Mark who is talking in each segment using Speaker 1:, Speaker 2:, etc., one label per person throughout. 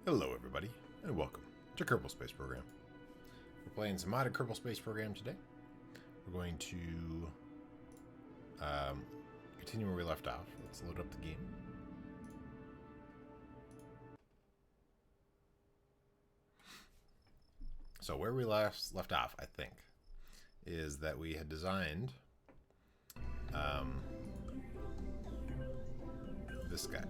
Speaker 1: Hello everybody, and welcome to Kerbal Space Program. We're playing some modded Kerbal Space Program today. We're going to continue where we left off. Let's load up the game. So where we left off, I think, is that we had designed this guy.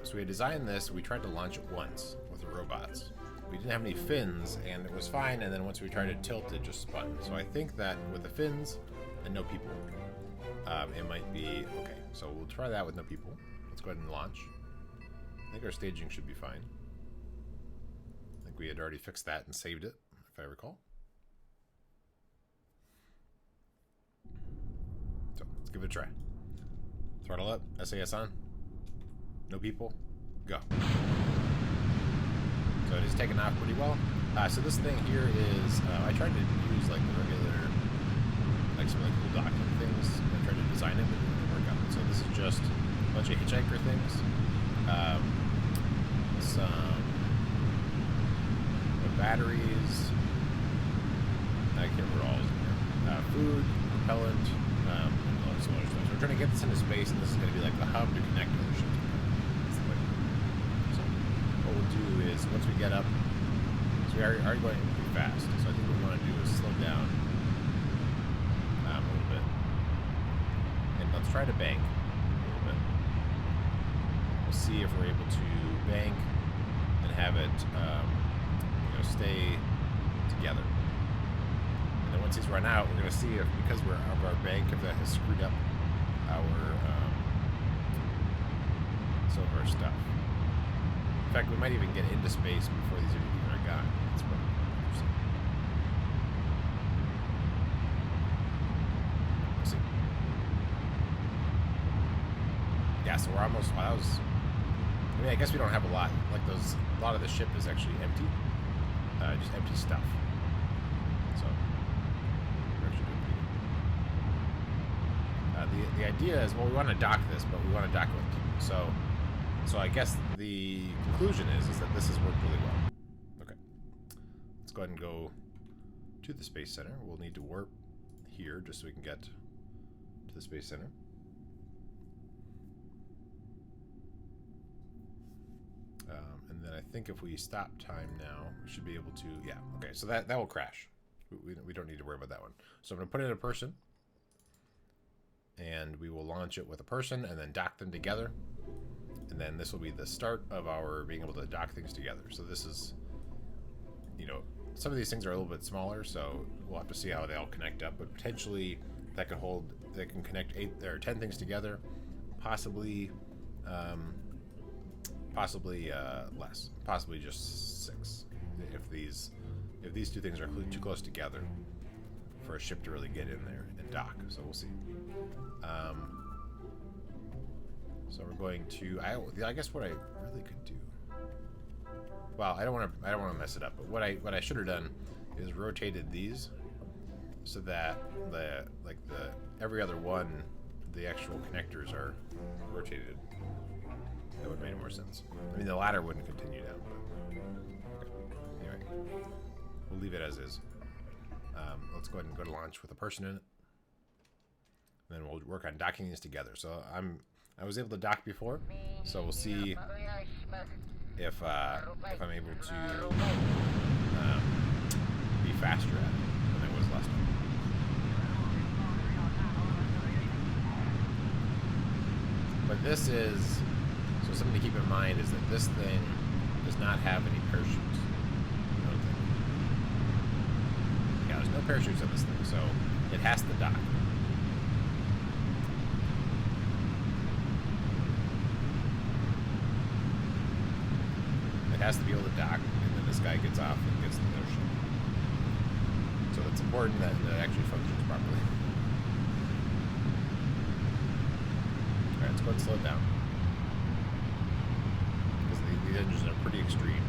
Speaker 1: So we designed this, we tried to launch it once with the robots. We didn't have any fins, and it was fine, and then once we tried to tilt, it just spun. So I think that with the fins and no people, it might be okay. So we'll try that with no people. Let's go ahead and launch. I think our staging should be fine. I think we had already fixed that and saved it, if I recall. So let's give it a try. Throttle up, SAS on. No people, go. So it is taking off pretty well. So this thing here is, I tried to use like the regular, like some like cool document things. I tried to design it, but it didn't work out. So this is just a bunch of hitchhiker things. Some batteries. I can't remember all of them. Food, propellant, some other stuff. So we're trying to get this into space, and this is going to be like the hub to connect other ships. What we'll do is, once we get up, so we are going pretty fast, so I think what we want to do is slow down a little bit. And let's try to bank a little bit. We'll see if we're able to bank and have it stay together. And then once these run out, we're going to see if, because we're out of our bank, if that has screwed up some of our stuff. In fact, we might even get into space before these even are gone. That's probably interesting. We'll see. Yeah, so we're almost. Well, I mean, I guess we don't have a lot. Like those, a lot of the ship is actually empty. Just empty stuff. So we're actually doing pretty good. The idea is, well, we want to dock this, but we want to dock it with people. So I guess the conclusion is that this has worked really well. Okay. Let's go ahead and go to the Space Center. We'll need to warp here just so we can get to the Space Center. And then I think if we stop time now, we should be able to... Yeah, okay, so that will crash. We don't need to worry about that one. So I'm going to put in a person. And we will launch it with a person and then dock them together. And then this will be the start of our being able to dock things together. So this is, some of these things are a little bit smaller, so we'll have to see how they all connect up. But potentially that can connect 8 or 10 things together, possibly less, possibly just 6. If these two things are too close together for a ship to really get in there and dock. So we'll see. So we're going to. I guess what I really could do. Well, I don't want to mess it up. But what I should have done is rotated these so that every other one, the actual connectors are rotated. That would have made more sense. I mean, the ladder wouldn't continue down. But, okay. Anyway, we'll leave it as is. Let's go ahead and go to launch with a person in it. And then we'll work on docking these together. So I was able to dock before, so we'll see if I'm able to be faster at it than I was last time. But this is, so something to keep in mind is that this thing does not have any parachutes. I don't think. Yeah, there's no parachutes on this thing, so it has to dock. It has to be able to dock, and then this guy gets off and gets to the ocean. So it's important that it actually functions properly. Alright, let's go ahead and slow it down. Because the engines are pretty extreme.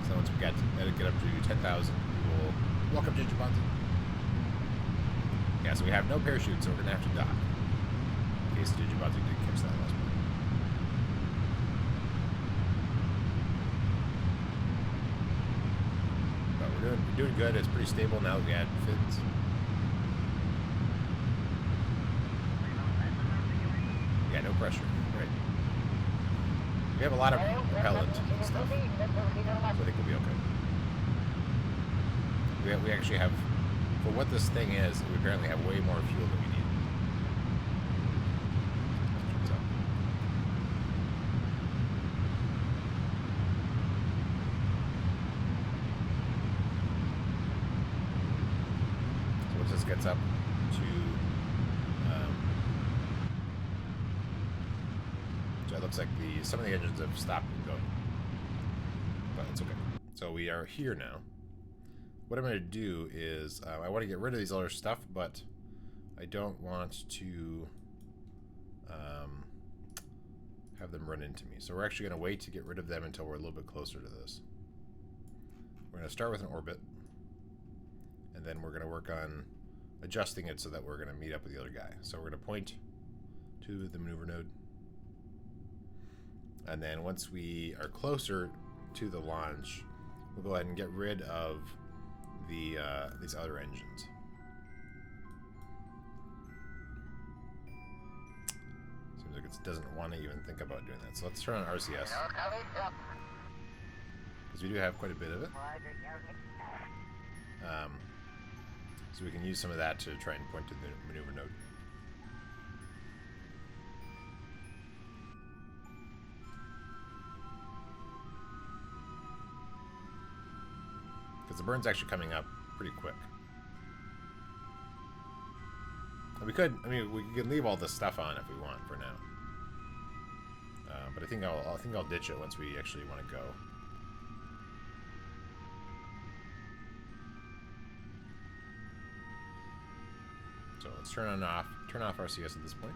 Speaker 1: So once we get up to 10,000, we'll welcome to Japan. Yeah, so we have no parachutes, so we're going to have to dock. case Digibot did catch that last one. But we're doing good. It's pretty stable now that we add fins. Yeah, no pressure. Right. We have a lot of propellant and stuff, so I think we'll be okay. We actually have, for what this thing is, we apparently have way more fuel than we need. So once this gets up to, so it looks like some of the engines have stopped going, but it's okay. So we are here now. What I'm going to do is, I want to get rid of these other stuff, but I don't want to have them run into me. So we're actually going to wait to get rid of them until we're a little bit closer to this. We're going to start with an orbit, and then we're going to work on adjusting it so that we're going to meet up with the other guy. So we're going to point to the maneuver node. And then once we are closer to the launch, we'll go ahead and get rid of these other engines. Seems like it doesn't want to even think about doing that. So let's turn on RCS, because we do have quite a bit of it. So we can use some of that to try and point to the maneuver node. Because the burn's actually coming up pretty quick. And we could leave all this stuff on if we want for now. But I think I'll ditch it once we actually want to go. So let's turn off RCS at this point.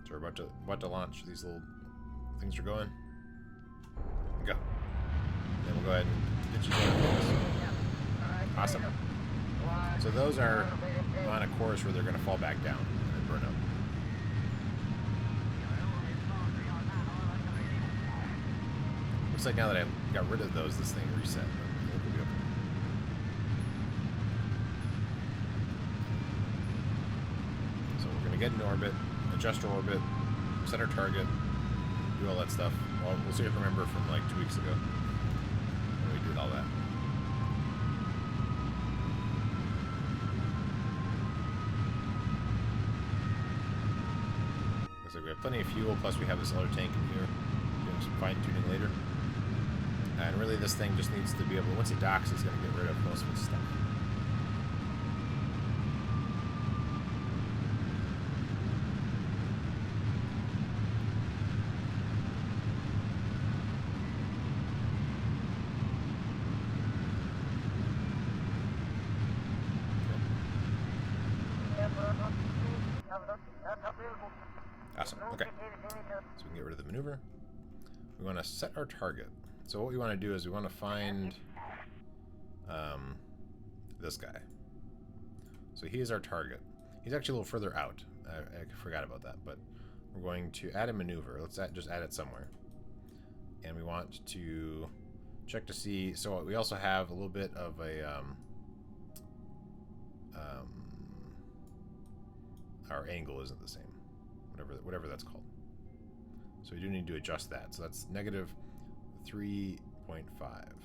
Speaker 1: So we're about to launch. These little things are going. Go. Then we'll go ahead and ditch these other things. Awesome. So those are on a course where they're going to fall back down and burn up. Looks like now that I got rid of those, this thing reset. I think we'll be okay. So we're going to get in orbit, adjust our orbit, set our target, do all that stuff. Well, we'll see if I remember from like 2 weeks ago when we did all that. Looks like we have plenty of fuel, plus we have this other tank in here. Doing some fine tuning later. And really this thing just needs to be able, once it docks, it's going to get rid of most of its stuff. Awesome. Okay. So we can get rid of the maneuver. We want to set our target. So what we want to do is we want to find this guy. So he is our target. He's actually a little further out. I forgot about that, but we're going to add a maneuver. Let's just add it somewhere. And we want to check to see. So we also have a little bit of a our angle isn't the same. Whatever that's called. So we do need to adjust that. So that's negative 3.5.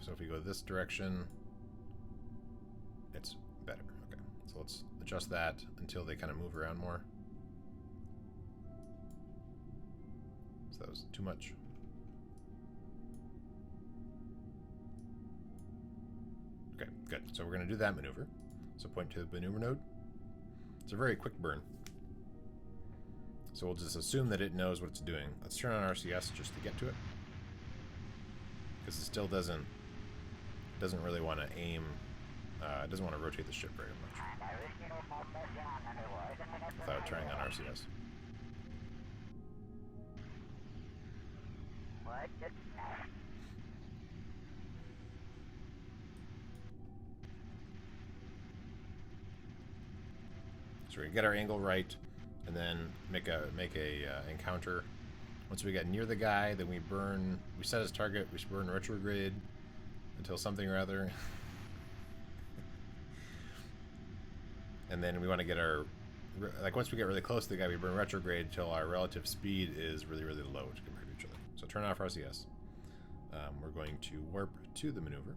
Speaker 1: So if we go this direction, it's better. Okay. So let's adjust that until they kind of move around more. So that was too much. Okay, good. So we're going to do that maneuver. So point to the maneuver node. It's a very quick burn. So we'll just assume that it knows what it's doing. Let's turn on RCS just to get to it. Because it still doesn't really want to aim, it doesn't want to rotate the ship very much without turning on RCS. So we get our angle right, and then make a encounter. Once we get near the guy, then we set his target, we burn retrograde until something or other. And then we want to get our, like once we get really close to the guy, we burn retrograde until our relative speed is really, really low compared to each other. So turn off RCS. We're going to warp to the maneuver.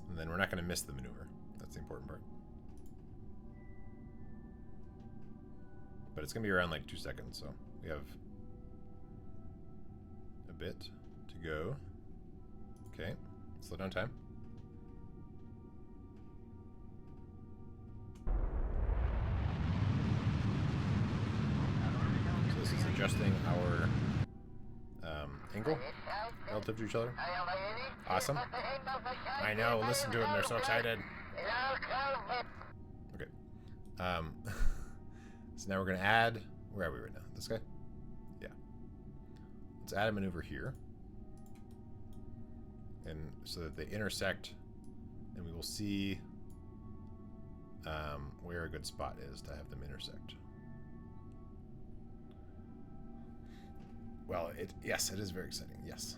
Speaker 1: And then we're not going to miss the maneuver. That's the important part. But it's going to be around like 2 seconds, so we have a bit to go. Okay, slow down time. So this is adjusting our angle relative to each other. Awesome. I know, listen to them, they're so excited. Okay. So now we're going to add, where are we right now? This guy? Yeah. Let's add a maneuver here. And so that they intersect, and we will see where a good spot is to have them intersect. Well, yes, it is very exciting, yes.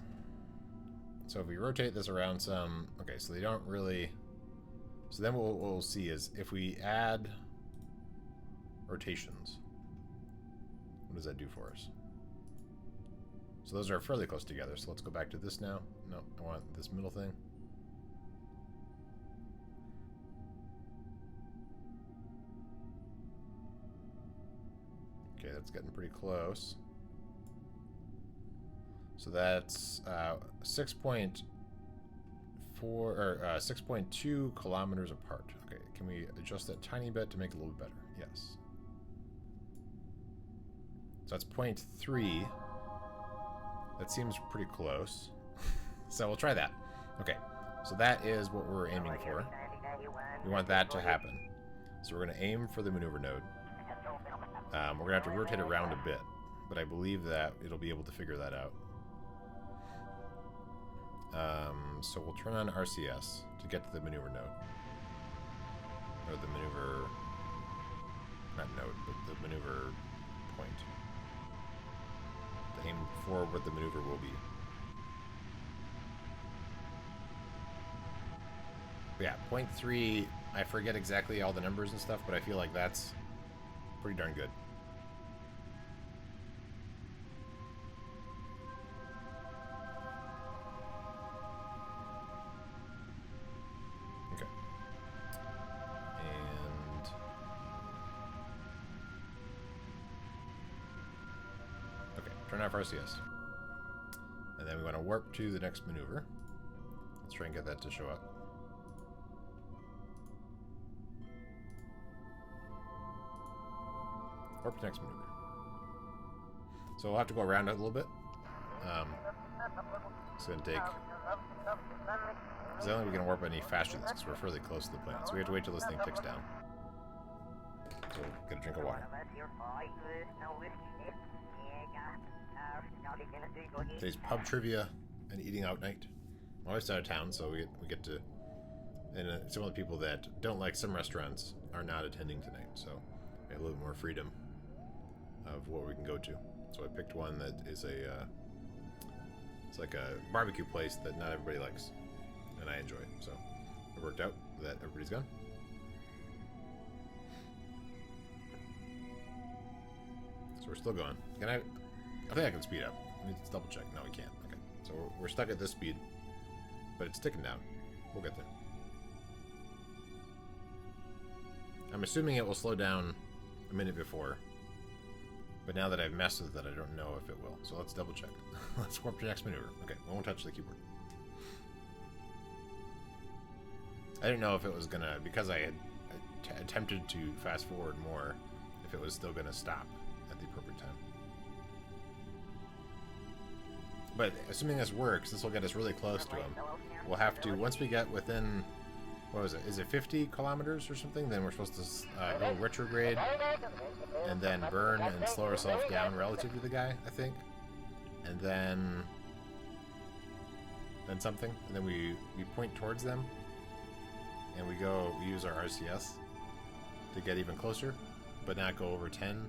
Speaker 1: So if we rotate this around some, okay, so they don't really, so then what we'll see is if we add rotations, what does that do for us? So those are fairly close together, so let's go back to this now. No, I want this middle thing. Okay, that's getting pretty close. So that's 6.4 or 6.2 kilometers apart. Okay, can we adjust that tiny bit to make it a little bit better? Yes. So that's 0.3. That seems pretty close. So we'll try that. Okay, so that is what we're aiming for. We want that to happen. So we're going to aim for the maneuver node. We're going to have to rotate around a bit, but I believe that it'll be able to figure that out. So we'll turn on RCS to get to the maneuver node. Or the maneuver... not node, but the maneuver point. To aim for what the maneuver will be. But yeah, 0.3, I forget exactly all the numbers and stuff, but I feel like that's pretty darn good. Turn off RCS. And then we want to warp to the next maneuver. Let's try and get that to show up. Warp to next maneuver. So we'll have to go around it a little bit. It's going to take... Because I don't think we can warp any faster than this because we're fairly close to the planet. So we have to wait till this thing ticks down. So get a drink of water. Today's pub trivia and eating out night. I'm always out of town, so we get to... And some of the people that don't like some restaurants are not attending tonight, so we have a little more freedom of what we can go to. So I picked one that is it's like a barbecue place that not everybody likes, and I enjoy. So it worked out that everybody's gone. So we're still going. I think I can speed up. Let's double check. No, we can't. Okay. So we're stuck at this speed, but it's ticking down. We'll get there. I'm assuming it will slow down a minute before, but now that I've messed with it, I don't know if it will. So let's double check. Let's warp to the next maneuver. Okay, we won't touch the keyboard. I didn't know if it was gonna, because I had attempted to fast forward more, if it was still gonna stop at the appropriate time. But assuming this works, this will get us really close to him. We'll have to, once we get within, what was it? Is it 50 kilometers or something? Then we're supposed to go retrograde and then burn and slow ourselves down relative to the guy, I think. And then then something, and then we point towards them, and we use our RCS to get even closer, but not go over 10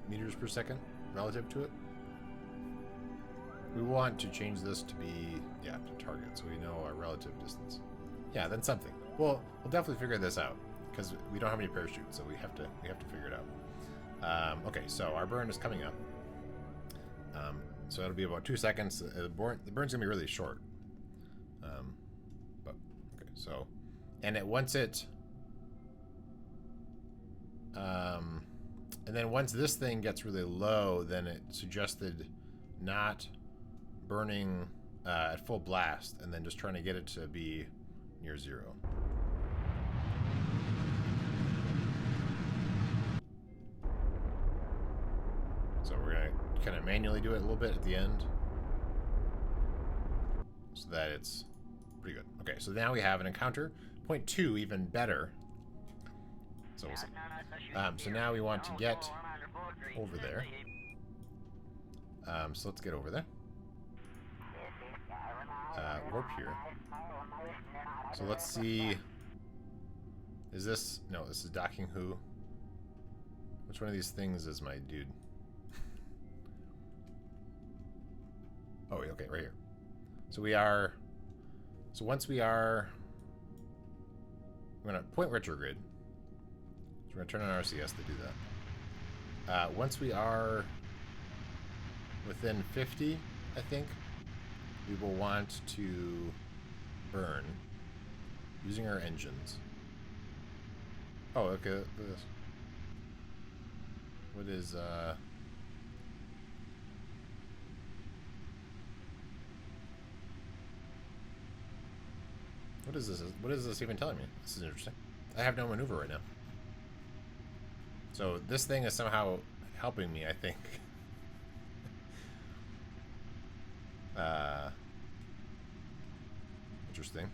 Speaker 1: meters per second relative to it. We want to change this to be, yeah, to target, so we know our relative distance. Yeah, then something. We'll definitely figure this out, because we don't have any parachutes, so we have to figure it out. Okay, so our burn is coming up. So it'll be about 2 seconds. The burn's gonna be really short. But okay, so, and once it, and then once this thing gets really low, then it suggested not burning at full blast, and then just trying to get it to be near zero. So we're gonna kind of manually do it a little bit at the end, so that it's pretty good. Okay, so now we have an encounter. Point 2, even better. So we'll see. So now we want to get over there. So let's get over there. Warp here. So let's see. Is this... No, this is docking who? Which one of these things is my dude? Oh, okay, right here. So we are... So once we are... We're going to point retrograde. So we're going to turn on RCS to do that. Once we are within 50, I think, we will want to burn using our engines. Oh, okay. Look at this. What is, What is this? What is this even telling me? This is interesting. I have no maneuver right now. So this thing is somehow helping me, I think. Interesting.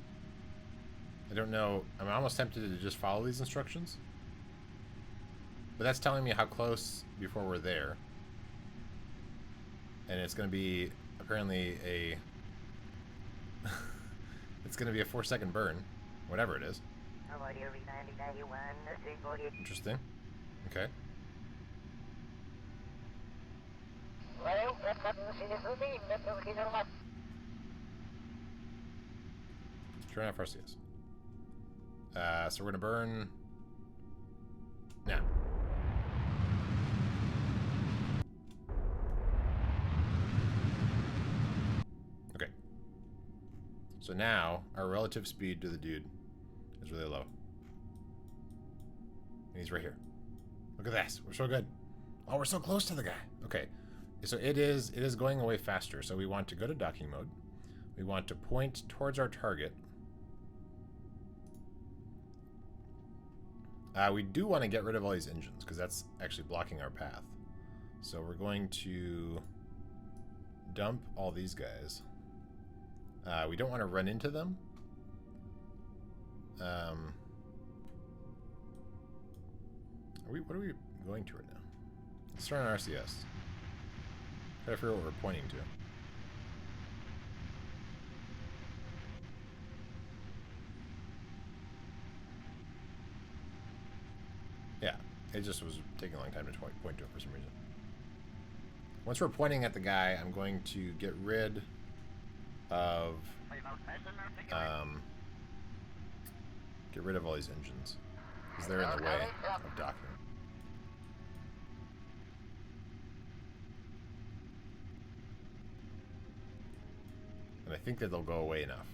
Speaker 1: I don't know. I'm almost tempted to just follow these instructions. But that's telling me how close before we're there. And it's going to be apparently a... It's going to be a 4-second burn. Whatever it is. Interesting. Okay. Turn off RCS. So we're going to burn now. Okay. So now our relative speed to the dude is really low. And he's right here. Look at this. We're so good. Oh, we're so close to the guy. Okay. So it is going away faster. So we want to go to docking mode. We want to point towards our target. We do want to get rid of all these engines because that's actually blocking our path. So we're going to dump all these guys. We don't want to run into them. What are we going to right now? Let's turn on RCS. Try to figure out what we're pointing to. Yeah, it just was taking a long time to point to it for some reason. Once we're pointing at the guy, I'm going to get rid of all these engines because they're in the way of docking. And I think that they'll go away enough.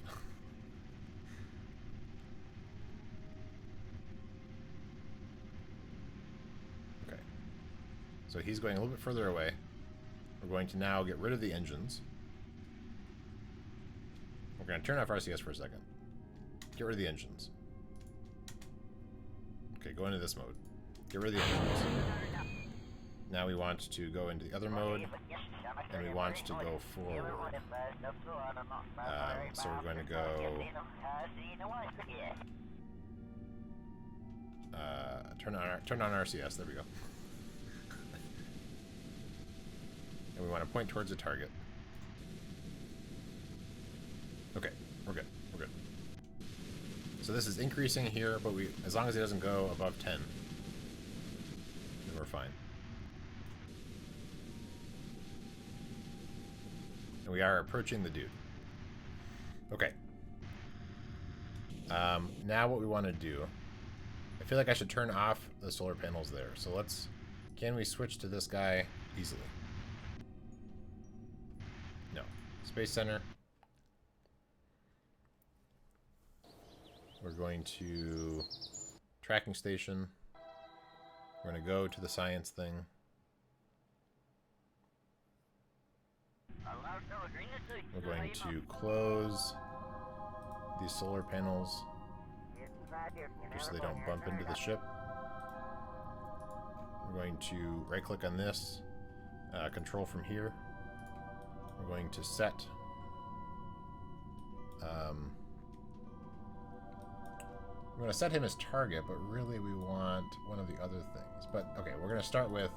Speaker 1: Okay. So he's going a little bit further away. We're going to now get rid of the engines. We're going to turn off RCS for a second. Get rid of the engines. Okay, go into this mode. Get rid of the engines. Now we want to go into the other mode, and we want to go forward. So we're going to go... turn on RCS. There we go. And we want to point towards a target. So this is increasing here, but as long as it doesn't go above 10, then we're fine. And we are approaching the dude. Okay. Now what we want to do, I feel like I should turn off the solar panels there. So can we switch to this guy easily? No. Space Center. We're going to tracking station. We're going to go to the science thing. We're going to close these solar panels just so they don't bump into the ship. We're going to right click on this, control from here. We're going to set we're going to set him as target, but really we want one of the other things. But okay, we're going to start with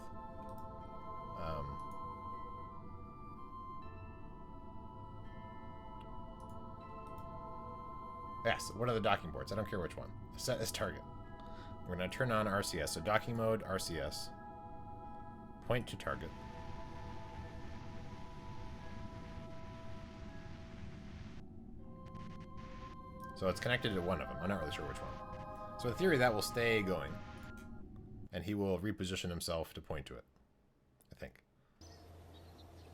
Speaker 1: yes, one of the docking boards. I don't care which one. Set as target. We're going to turn on RCS. So docking mode, RCS. Point to target. So it's connected to one of them. I'm not really sure which one. So in theory, that will stay going. And he will reposition himself to point to it, I think.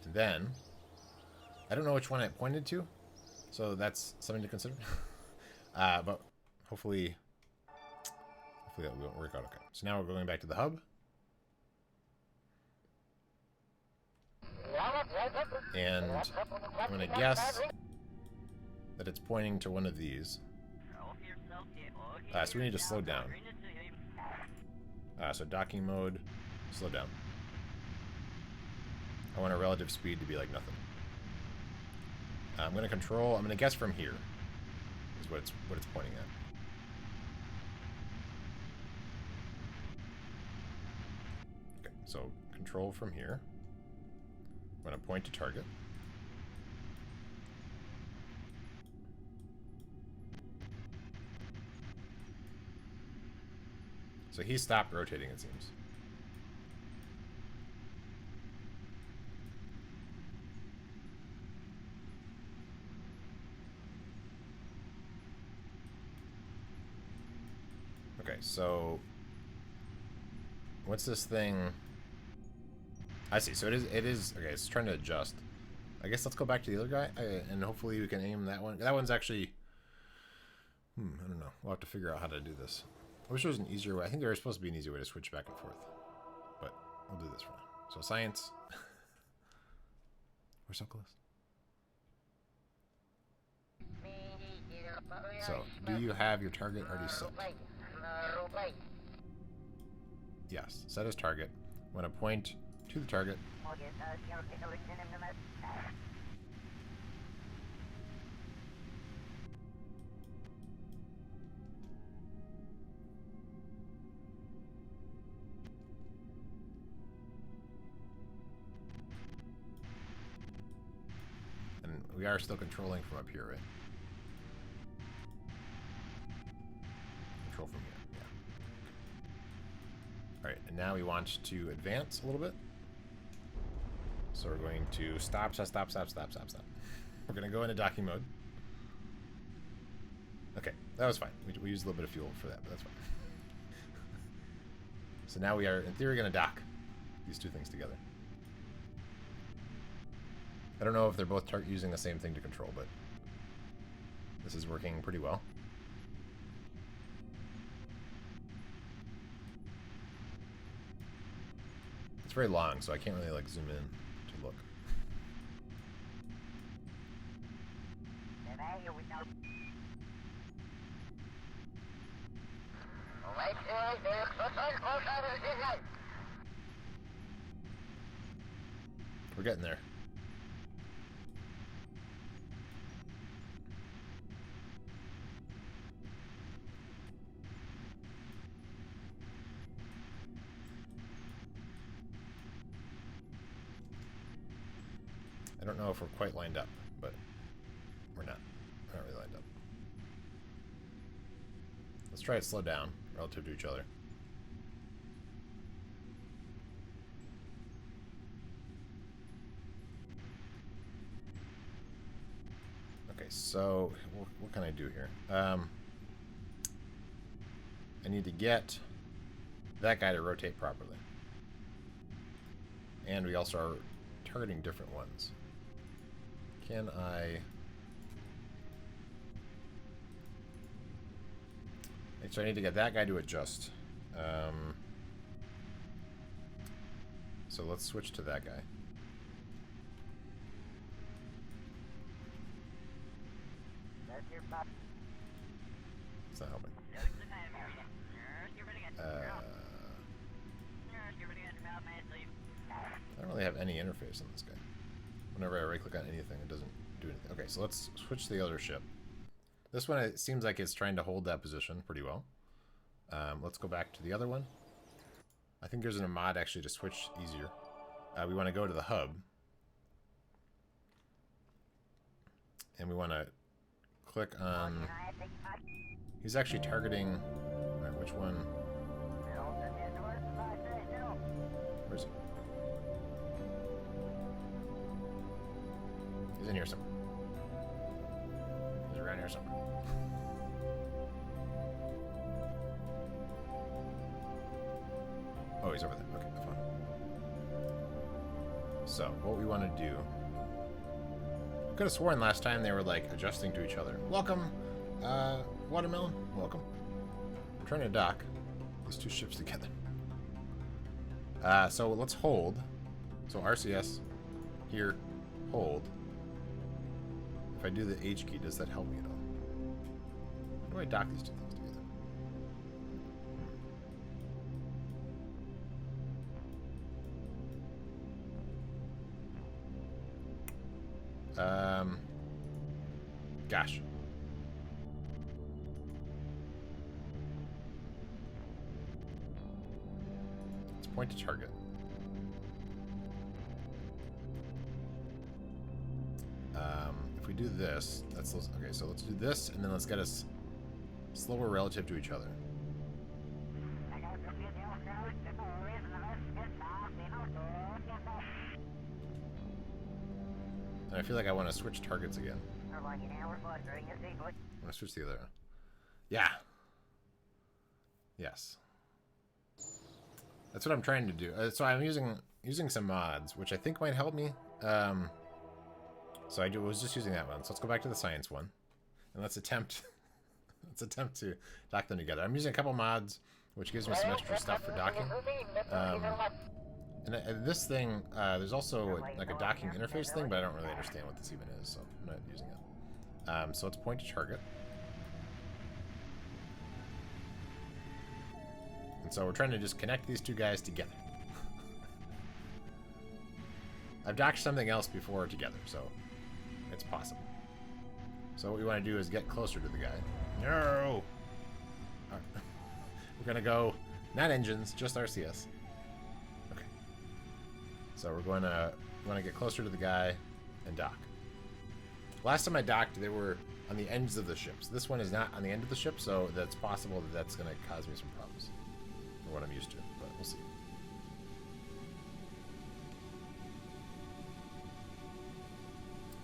Speaker 1: And then, I don't know which one it pointed to. So that's something to consider. But hopefully that will work out okay. So now we're going back to the hub. And I'm going to guess that it's pointing to one of these. So we need to slow down. So docking mode, slow down. I want our relative speed to be like nothing. I'm going to guess from here is what it's pointing at. Okay, so control from here. I'm going to point to target. So he stopped rotating, it seems. Okay, so what's this thing? I see. So it is okay. It's trying to adjust. I guess let's go back to the other guy, and hopefully we can aim that one. That one's actually. I don't know. We'll have to figure out how to do this. I wish there was an easier way. I think there is supposed to be an easier way to switch back and forth, but we'll do this for now. So science. We're so close. So, do you have your target already set? Yes, set as target. I'm going to point to the target. And we are still controlling from up here, right? Control from here, yeah. Alright, and now we want to advance a little bit. So we're going to stop. We're going to go into docking mode. Okay, that was fine. We used a little bit of fuel for that, but that's fine. So now we are, in theory, going to dock these two things together. I don't know if they're both using the same thing to control, but this is working pretty well. It's very long, so I can't really like zoom in to look. We're getting there. I don't know if we're quite lined up, but we're not. We're not really lined up. Let's try to slow down relative to each other. Okay, so what can I do here? I need to get that guy to rotate properly. And we also are targeting different ones. Can I... So I need to get that guy to adjust. So let's switch to that guy. It's not helping. I don't really have any interface on this guy. Whenever I right-click on anything, it doesn't do anything. Okay, so let's switch to the other ship. This one, it seems like it's trying to hold that position pretty well. Let's go back to the other one. I think there's a mod actually to switch easier. We want to go to the hub. And we want to click on... He's actually targeting... Alright, which one? Where's he? He's in here somewhere. He's around here somewhere. Oh, he's over there. Okay, fine. So, what we want to do... I could have sworn last time they were, like, adjusting to each other. Welcome, Watermelon. Welcome. I'm trying to dock these two ships together. So, let's hold. So, RCS, here, hold. If I do the H key, does that help me at all? How do I dock these two things together? Gosh. Let's point to target. If we do this, that's okay. So let's do this, and then let's get us slower relative to each other. And I feel like I want to switch targets again. I want to switch the other. Yeah. Yes. That's what I'm trying to do. So I'm using some mods, which I think might help me. So I was just using that one. So let's go back to the science one, and let's attempt to dock them together. I'm using a couple mods, which gives me some extra stuff for docking. And this thing, there's also like a docking interface thing, but I don't really understand what this even is, so I'm not using it. So let's point to target. And so we're trying to just connect these two guys together. I've docked something else before together, so it's possible. So what we want to do is get closer to the guy. No! Right. We're going to go, not engines, just RCS. Okay. So we're going to get closer to the guy and dock. Last time I docked, they were on the ends of the ships. This one is not on the end of the ship, so that's possible that that's going to cause me some problems. For what I'm used to, but we'll see.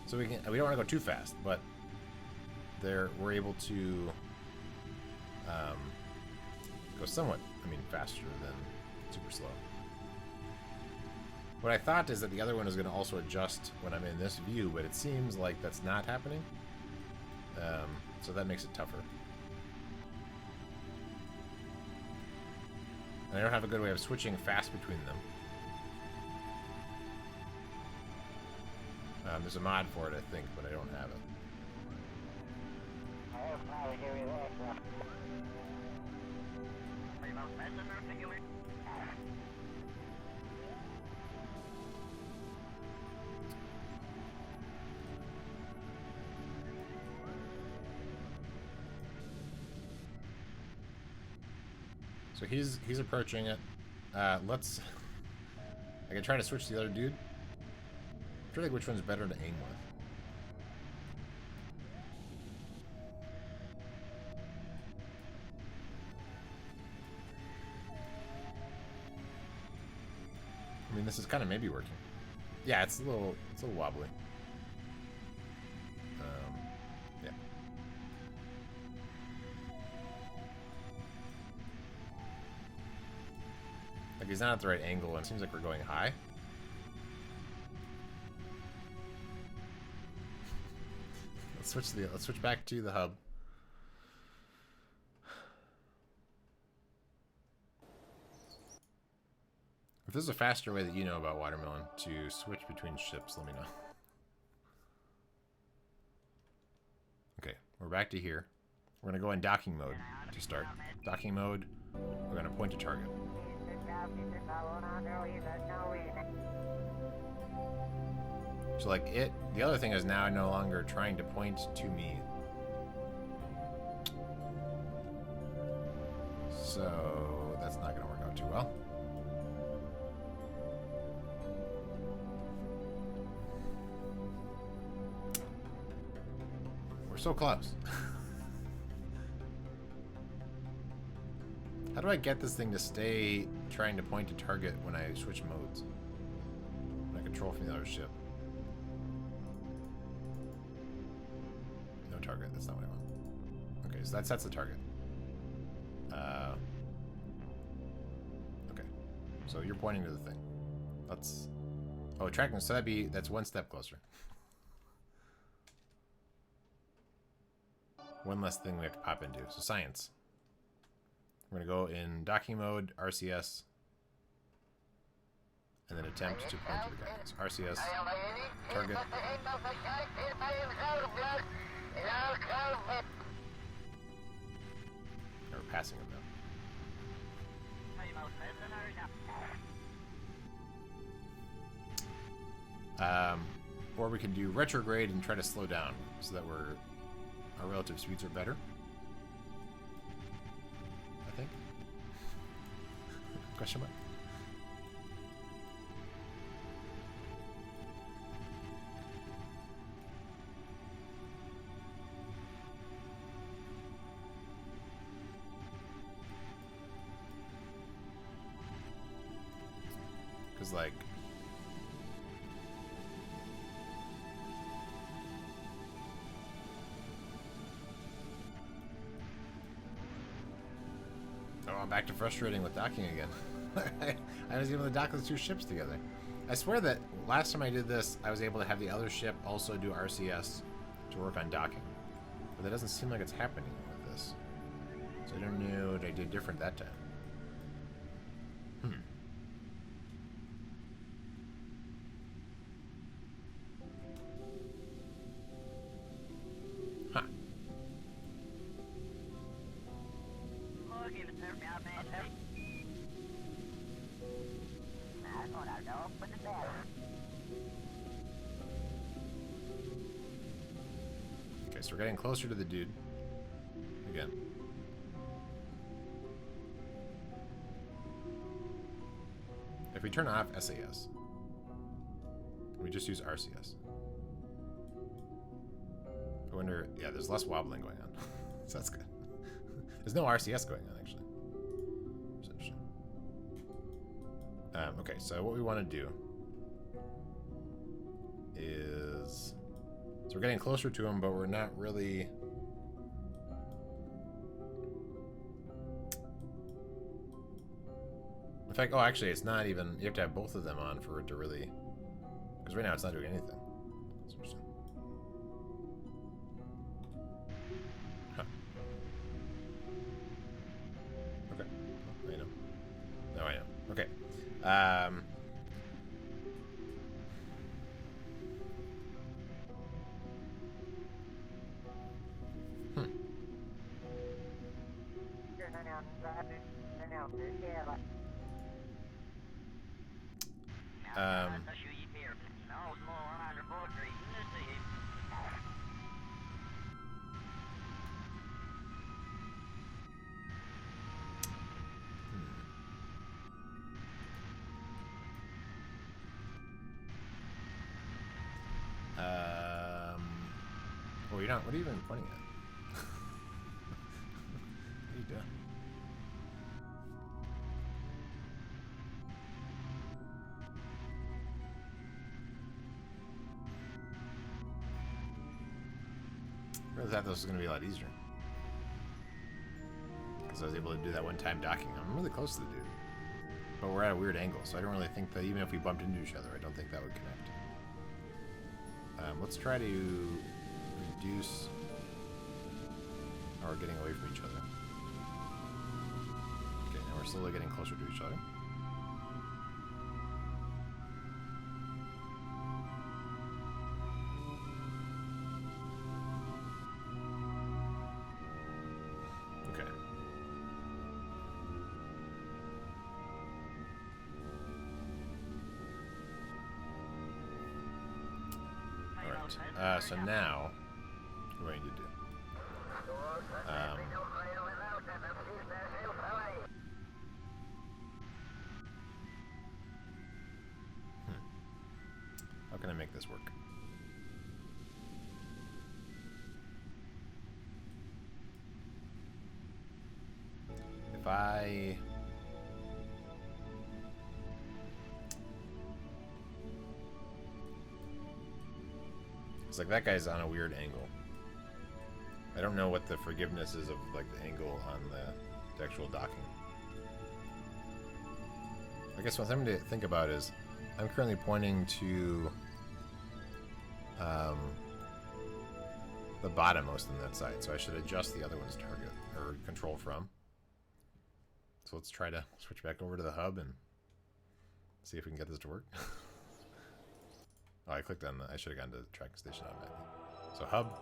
Speaker 1: So we don't want to go too fast, but we're able to go somewhat, faster than super slow. What I thought is that the other one is going to also adjust when I'm in this view, but it seems like that's not happening. So that makes it tougher. And I don't have a good way of switching fast between them. There's a mod for it, I think, but I don't have it. So he's approaching it. Let's... I can try to switch to the other dude. I'm trying to think which one's better to aim with. mean, this is kind of maybe working. Yeah, it's a little wobbly. Yeah. Like he's not at the right angle, and it seems like we're going high. Let's switch back to the hub. If there's a faster way that you know about, Watermelon, to switch between ships, let me know. Okay, we're back to here. We're going to go in docking mode to start. Docking mode, we're going to point to target. So like the other thing is now no longer trying to point to me. So that's not going to work out too well. We're so close. How do I get this thing to stay trying to point to target when I switch modes? When I control from the other ship. No target, that's not what I want. Okay, so that sets the target. Okay. So you're pointing to the thing. Let's... Oh, tracking, so that's one step closer. One less thing we have to pop into. So science. We're going to go in docking mode, RCS, and then attempt to point to the guy. So RCS, target. Or passing him now. Or we can do retrograde and try to slow down so that our relative speeds are better. I think. Question mark. Because like I'm back to frustrating with docking again. I was able to dock those two ships together. I swear that last time I did this, I was able to have the other ship also do RCS to work on docking. But that doesn't seem like it's happening with this. So I don't know what I did different that time. Huh. Okay, so we're getting closer to the dude. Again. If we turn off SAS, we just use RCS. I wonder, yeah, there's less wobbling going on. So that's good. There's no RCS going on, actually. That's interesting. Okay, so what we want to do is... So we're getting closer to him, but we're not really... In fact, oh, actually, it's not even... You have to have both of them on for it to really... Because right now it's not doing anything. That's interesting. Huh. Okay. I know. No, I know. Okay. Well, you're not. What are you even pointing at? What are you doing? really thought this was going to be a lot easier. Because I was able to do that one-time docking. I'm really close to the dude. But we're at a weird angle, so I don't really think that even if we bumped into each other, I don't think that would connect. Let's try to reduce our getting away from each other. Okay, now we're slowly getting closer to each other. Okay. Alright, so now, what do I need to do? How can I make this work? If I... It's like that guy's on a weird angle. I don't know what the forgiveness is of like the angle on the actual docking. I guess what something to think about is I'm currently pointing to the bottommost on that side, so I should adjust the other one's target or control from. So let's try to switch back over to the hub and see if we can get this to work. Oh, I clicked on the... I should have gone to the tracking station automatically. So hub.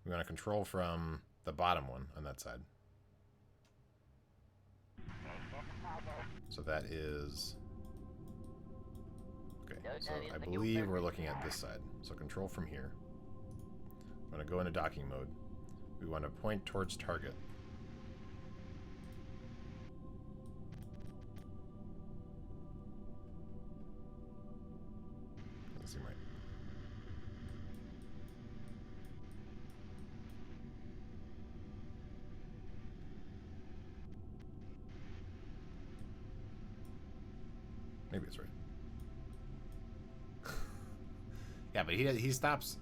Speaker 1: We want to control from the bottom one on that side. So that is... Okay, so I believe we're looking at this side. So control from here. I'm going to go into docking mode. We want to point towards target. Doesn't seem right. Maybe it's right. Yeah, but he stops.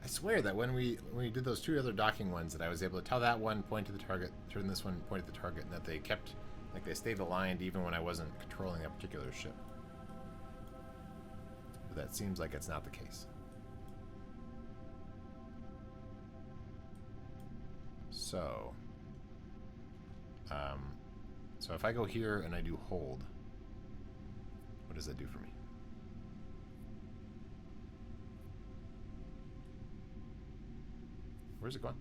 Speaker 1: I swear that when we did those two other docking ones, that I was able to tell that one point to the target, turn this one point at the target, and that they kept, like, they stayed aligned even when I wasn't controlling that particular ship. But that seems like it's not the case. So, so if I go here and I do hold, what does that do for me? Where's it going?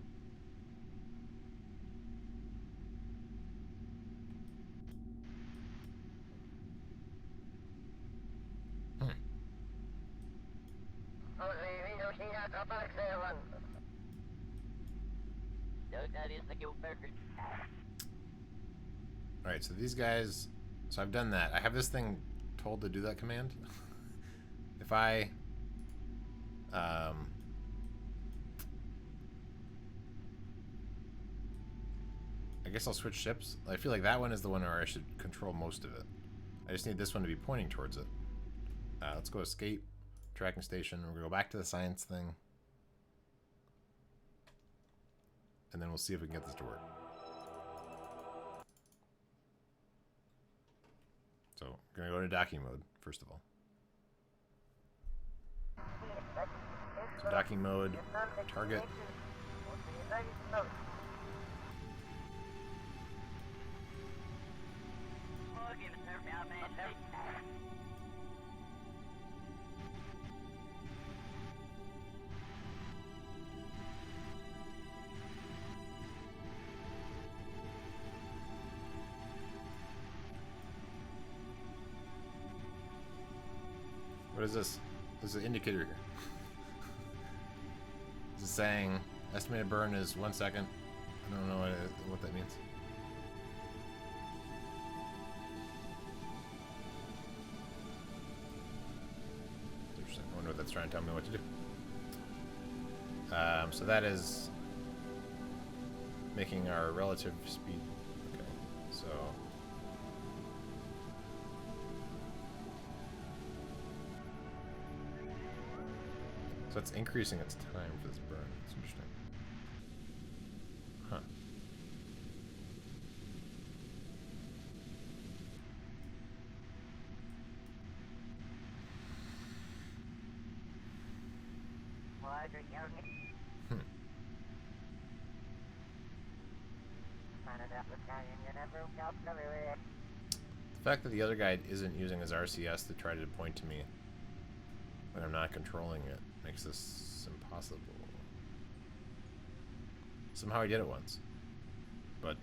Speaker 1: Alright, so these guys... So I've done that. I have this thing told to do that command. If I... I guess I'll switch ships. I feel like that one is the one where I should control most of it. I just need this one to be pointing towards it. Let's go escape, tracking station. We're going to go back to the science thing. And then we'll see if we can get this to work. So, we're going to go to docking mode, first of all. So, docking mode, target. What is this? There's an indicator here. Is it saying estimated burn is 1 second? I don't know what that means. Interesting. I wonder what that's trying to tell me what to do. So that is making our relative speed. Okay, so. So So it's increasing its time for this burn. It's interesting. Huh. Hmm. The fact that the other guy isn't using his RCS to try to point to me when I'm not controlling it makes this impossible. Somehow I did it once. But,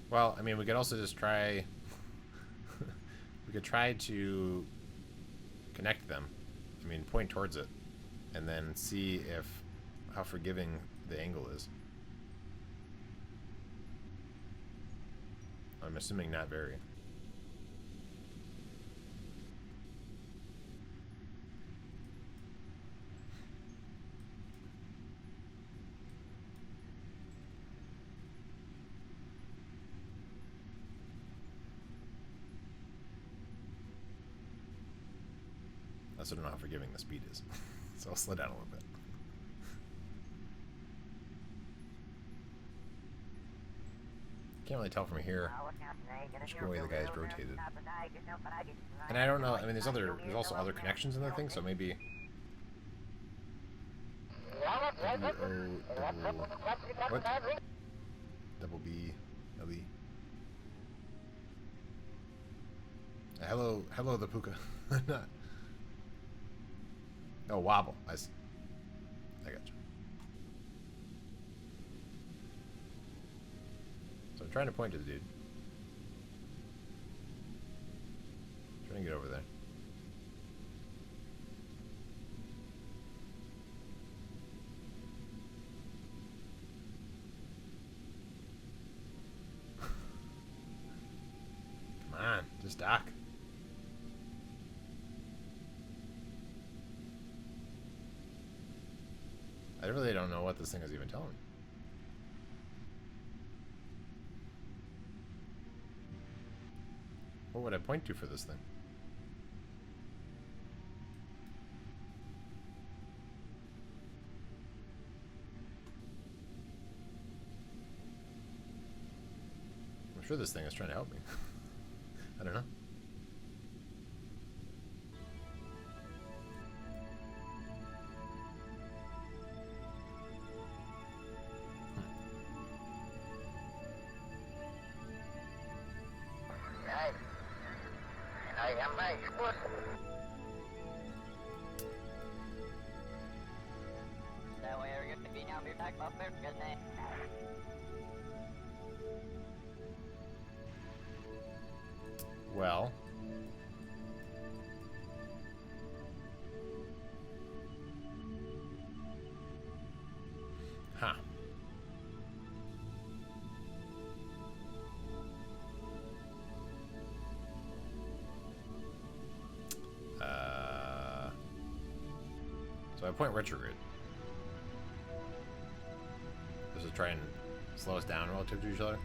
Speaker 1: well, I mean, we could also just try... we could try to connect them. I mean, point towards it. And then see how forgiving the angle is. I'm assuming not very. I also don't know how forgiving the speed is. So I'll slow down a little bit. Can't really tell from here which way the guy's rotated. And I don't know, I mean there's also other connections in the thing, so maybe what? Double B, LE. Hello the puka. Oh, wobble. I see. I got you. So I'm trying to point to the dude. Trying to get over there. Come on, just dock. I really don't know what this thing is even telling me. What would I point to for this thing? I'm sure this thing is trying to help me. I don't know. Well, huh. So I point retrograde. This is try and slow us down relative to each other.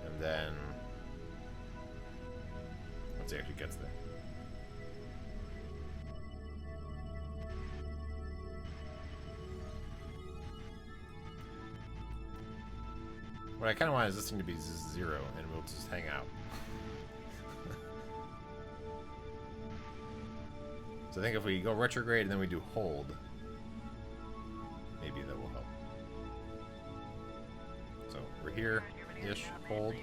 Speaker 1: And then once he actually gets there. What I kind of want is this thing to be 0, and we'll just hang out. So I think if we go retrograde and then we do hold, maybe that will help. So we're here-ish, hold.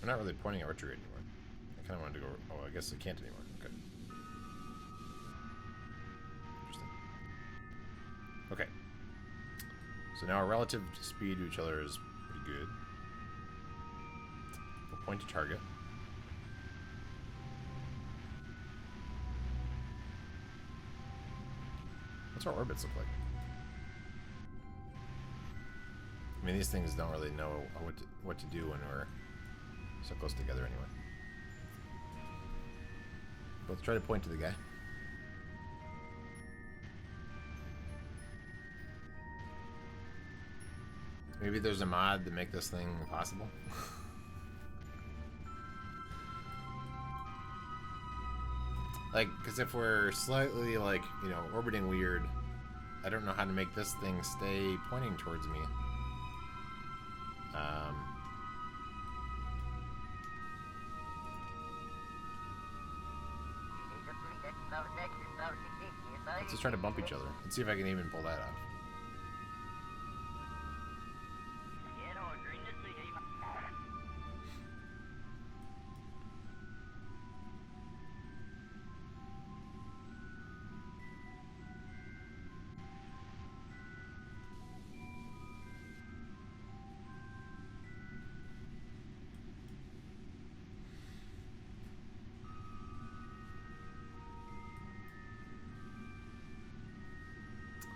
Speaker 1: I'm not really pointing at retrograde anymore. I kind of wanted to go... Oh, I guess I can't anymore. Okay. Interesting. Okay. So now our relative speed to each other is pretty good. We'll point to target. What's our orbits look like? I mean, these things don't really know what to do when we're so close together anyway. Let's try to point to the guy. Maybe there's a mod to make this thing possible. Like, because if we're slightly, like, you know, orbiting weird, I don't know how to make this thing stay pointing towards me. Let's just try to bump each other. Let's see if I can even pull that off.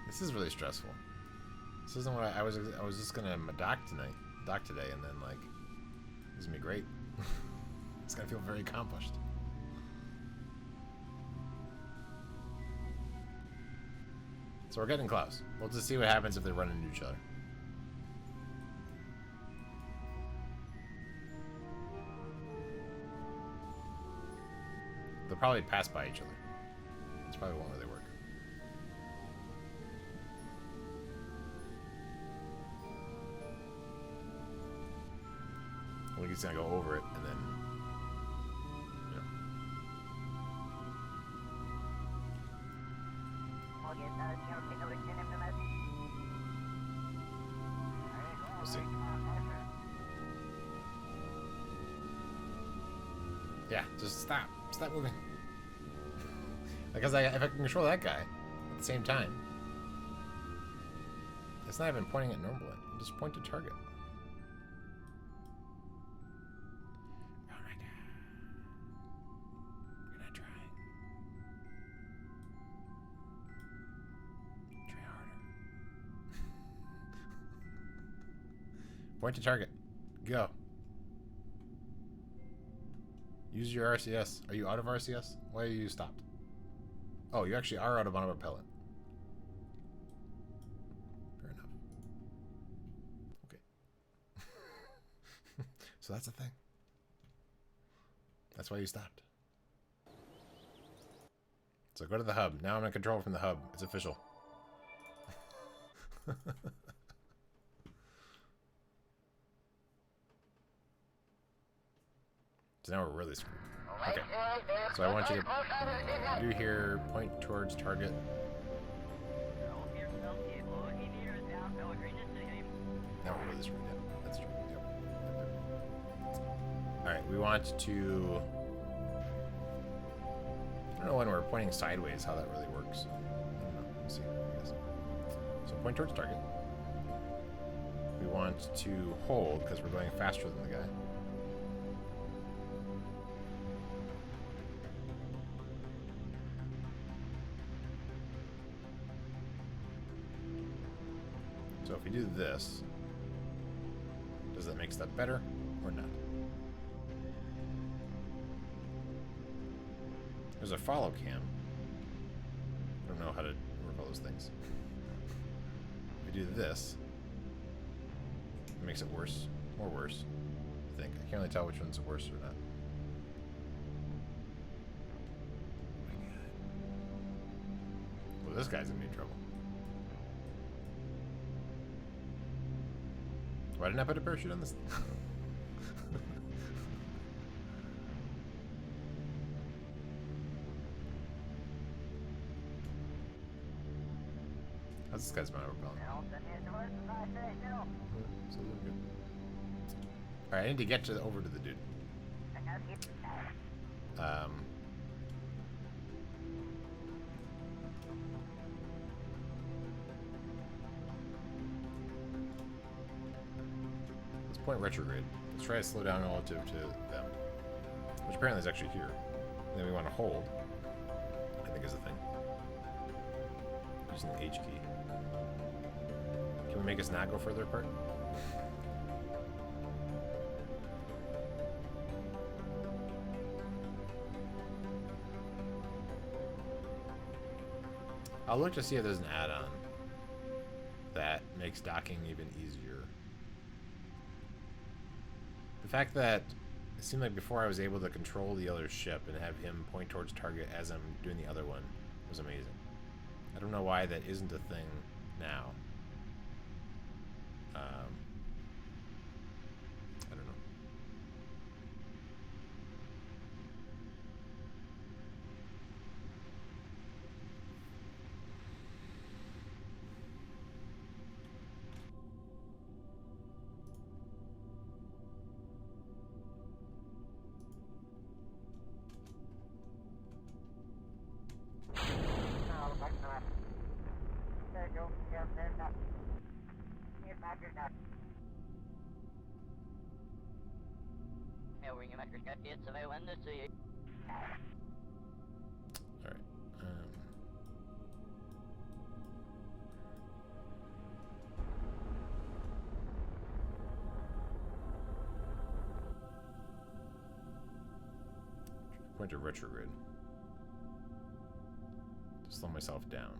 Speaker 1: This is really stressful. This isn't what I was just gonna dock today, and then like, this is gonna be great. It's gonna feel very accomplished. So we're getting close. We'll just see what happens if they run into each other. They'll probably pass by each other. That's probably won't really work. We're just gonna go over it and then, you know. We'll see. Yeah, just stop. Stop moving. Because if I can control that guy at the same time, it's not even pointing at normal. Just point to target. Point to target. Go. Use your RCS. Are you out of RCS? Why are you stopped? Oh, you actually are out of monopropellant. Fair enough. Okay. So that's the thing. That's why you stopped. So go to the hub. Now I'm in control from the hub. It's official. So now we're really screwed. Okay. So I want you to do here, point towards target. Now we're really screwed. Yep. That's true. Yep. Alright, we want to... I don't know when we're pointing sideways how that really works. I don't know. We'll see. I guess. So point towards target. We want to hold because we're going faster than the guy. So if we do this, does that make stuff better or not? There's a follow cam. I don't know how to work all those things. If we do this, it makes it worse. More worse, I think. I can't really tell which one's worse or not. Oh my god. Well, this guy's gonna be in trouble. Why didn't I put a parachute on this thing? How's this guy's monopropellant? So good. Alright, I need to get over to the dude. Let's point retrograde. Let's try to slow down relative to them. Which apparently is actually here. And then we want to hold, I think is the thing. using the H key. Can we make us not go further apart? I'll look to see if there's an add-on that makes docking even easier. The fact that it seemed like before I was able to control the other ship and have him point towards target as I'm doing the other one was amazing. I don't know why that isn't a thing now. I don't know. Alright. Point to retrograde. To slow myself down.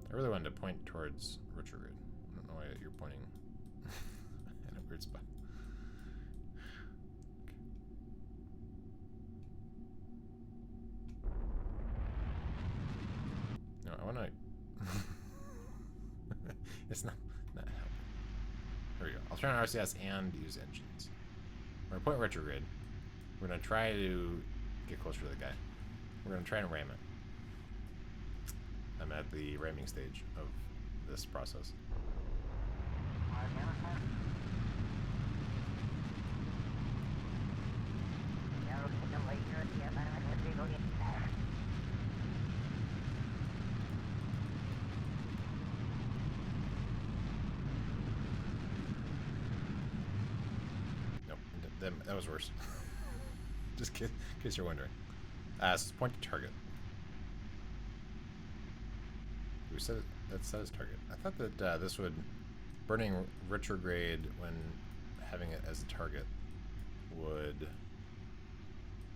Speaker 1: I really wanted to point towards retrograde. I don't know why you're pointing in a weird spot. No, I want to... It's not helping. There we go. I'll turn on RCS and use engines. We're going to point retrograde. We're going to try to get closer to the guy. We're going to try and ram it. I'm at the ramming stage of this process. Nope, that was worse. Just in case you're wondering. So point to target. We set it, that set as target. I thought that this would, burning retrograde when having it as a target would,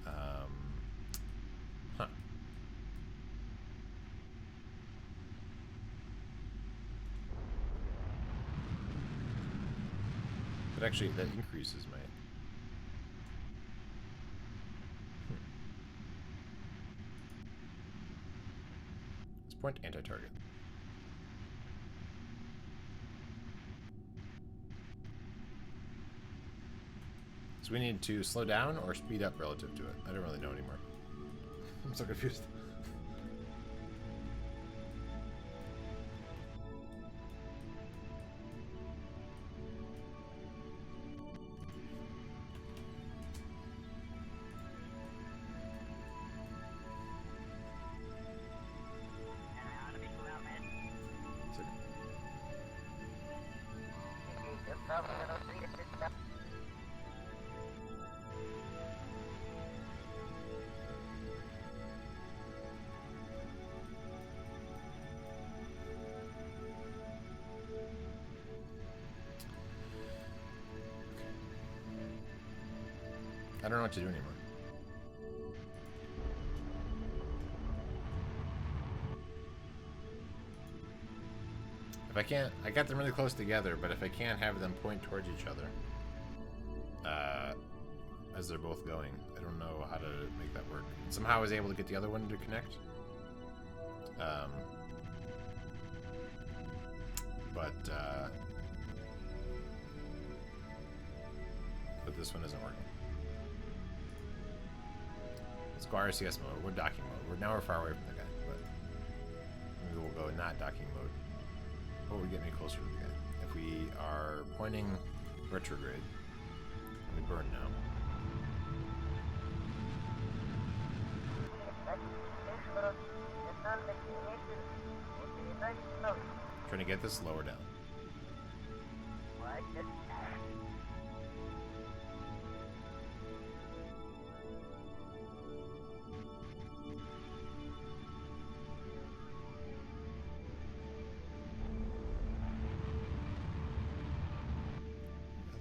Speaker 1: huh. But actually, that increases my. Let's point anti-target. So we need to slow down or speed up relative to it. I don't really know anymore. I'm so confused. I don't know what to do anymore. If I can't, I got them really close together, but if I can't have them point towards each other, as they're both going, I don't know how to make that work. Somehow I was able to get the other one to connect. But this one isn't working. Let's go RCS mode. We're docking mode. Now we're far away from the guy, but maybe we'll go not docking mode. What would get me closer to the guy? If we are pointing retrograde, we burn now. Trying to get this lower down. I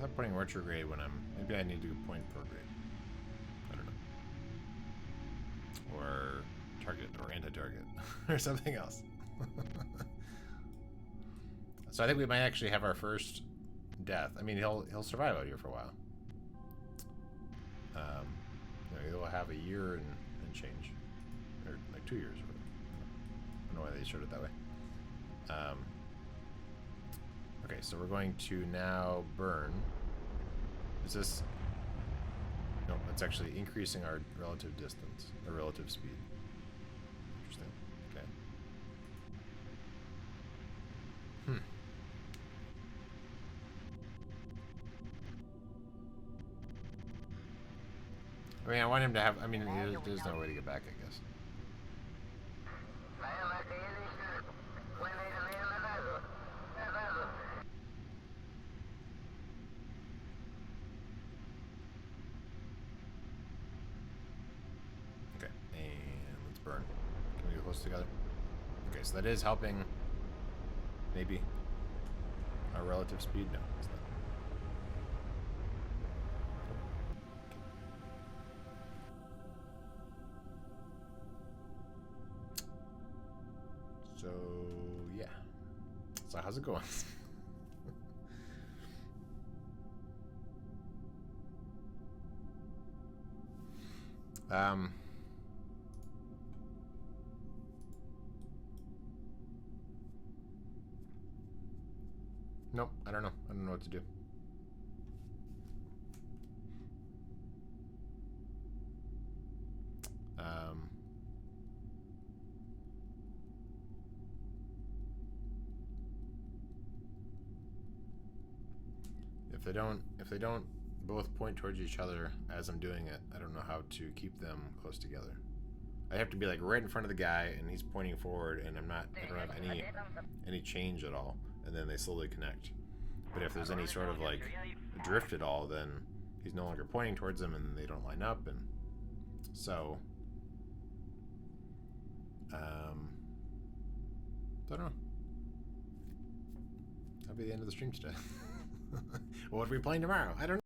Speaker 1: thought pointing retrograde when I'm... Maybe I need to point prograde. I don't know. Or target, or anti-target. Or something else. So I think we might actually have our first death. I mean, he'll survive out here for a while. You know, he'll have a year and change. Or like 2 years. Or whatever. I don't know why they showed it that way. Okay, so we're going to now burn. Is this... No, it's actually increasing our relative distance, or relative speed. Interesting. Okay. I mean, I want him to have... I mean, there's no way to get back, I guess. Okay, and let's burn. Can we go close together? Okay, so that is helping... Maybe. Our relative speed? No, it's not. So, yeah. So how's it going? Nope, I don't know. I don't know what to do. If they don't both point towards each other as I'm doing it, I don't know how to keep them close together. I have to be like right in front of the guy and he's pointing forward and I don't have any change at all, and then they slowly connect. But if there's any sort of like drift at all, then he's no longer pointing towards them and they don't line up, and so I don't know. That'll be the end of the stream today. What are we playing tomorrow? I don't know.